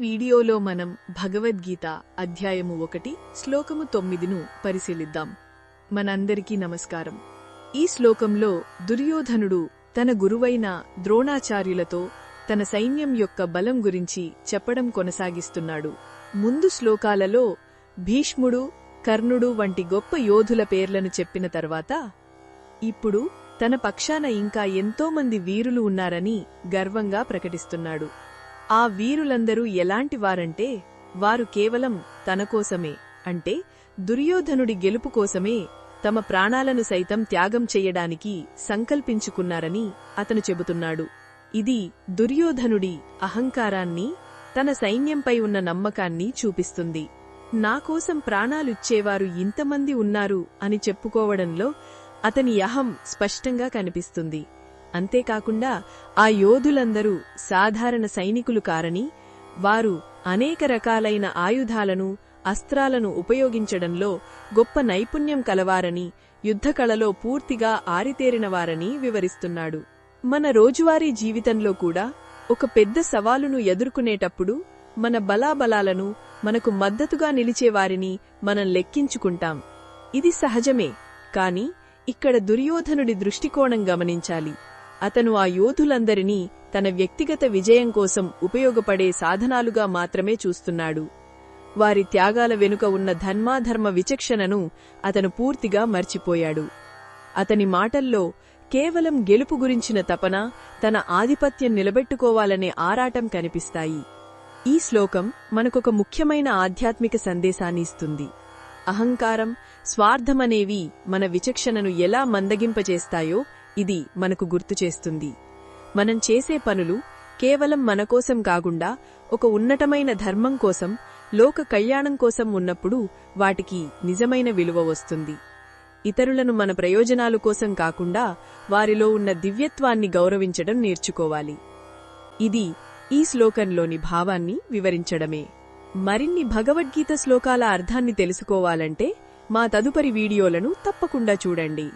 వీడియోలో మనం భగవద్గీత అధ్యాయము 1 శ్లోకము 9ను పరిశీలిద్దాం. మనందరికీ నమస్కారం. ఈ శ్లోకంలో దుర్యోధనుడు తన గురువైన ద్రోణాచార్యులతో తన సైన్యం యొక్క బలం గురించి చెప్పడం కొనసాగిస్తున్నాడు. ముందు శ్లోకాలలో భీష్ముడు, కర్ణుడు వంటి గొప్ప యోధుల పేర్లను చెప్పిన తర్వాత ఇప్పుడు తన పక్షాన ఇంకా ఎంతోమంది వీరులు ఉన్నారని గర్వంగా ప్రకటిస్తున్నాడు. ఆ వీరులందరూ ఎలాంటివారంటే వారు కేవలం తనకోసమే, అంటే దుర్యోధనుడి గెలుపు కోసమే తమ ప్రాణాలను సైతం త్యాగం చెయ్యడానికి సంకల్పించుకున్నారని అతను చెబుతున్నాడు. ఇది దుర్యోధనుడి అహంకారాన్ని, తన సైన్యంపై ఉన్న నమ్మకాన్ని చూపిస్తుంది. నాకోసం ప్రాణాలిచ్చేవారు ఇంతమంది ఉన్నారు అని చెప్పుకోవడంలో అతని అహం స్పష్టంగా కనిపిస్తుంది. అంతేకాకుండా ఆ యోధులందరూ సాధారణ సైనికులు కారని, వారు అనేక రకాలైన ఆయుధాలను, అస్త్రాలను ఉపయోగించడంలో గొప్ప నైపుణ్యం కలవారని, యుద్ధకళలో పూర్తిగా ఆరితేరినవారని వివరిస్తున్నాడు. మన రోజువారీ జీవితంలో కూడా ఒక పెద్ద సవాలును ఎదుర్కొనేటప్పుడు మన బలాబలాలను, మనకు మద్దతుగా నిలిచేవారిని మనం లెక్కించుకుంటాం. ఇది సహజమే. కాని ఇక్కడ దుర్యోధనుడి దృష్టికోణం గమనించాలి. అతను ఆ యోధులందరినీ తన వ్యక్తిగత విజయం కోసం ఉపయోగపడే సాధనాలుగా మాత్రమే చూస్తున్నాడు. వారి త్యాగాల వెనుక ఉన్న ధర్మాధర్మ విచక్షణను అతను పూర్తిగా మర్చిపోయాడు. అతని మాటల్లో కేవలం గెలుపు గురించిన తపన, తన ఆధిపత్యం నిలబెట్టుకోవాలనే ఆరాటం కనిపిస్తాయి. ఈ శ్లోకం మనకొక ముఖ్యమైన ఆధ్యాత్మిక సందేశాన్ని ఇస్తుంది. అహంకారం, స్వార్థమనేవి మన విచక్షణను ఎలా మందగింపచేస్తాయో ఇది మనకు గుర్తుచేస్తుంది. మనం చేసే పనులు కేవలం మనకోసం కాకుండా ఒక ఉన్నతమైన ధర్మం కోసం, లోక కళ్యాణం కోసం ఉన్నప్పుడు వాటికి నిజమైన విలువ వస్తుంది. ఇతరులను మన ప్రయోజనాల కోసం కాకుండా వారిలో ఉన్న దివ్యత్వాన్ని గౌరవించడం నేర్చుకోవాలి. ఇది ఈ శ్లోకంలోని భావాన్ని వివరించడమే. మరిన్ని భగవద్గీత శ్లోకాల అర్థాన్ని తెలుసుకోవాలంటే మా తదుపరి వీడియోలను తప్పకుండా చూడండి.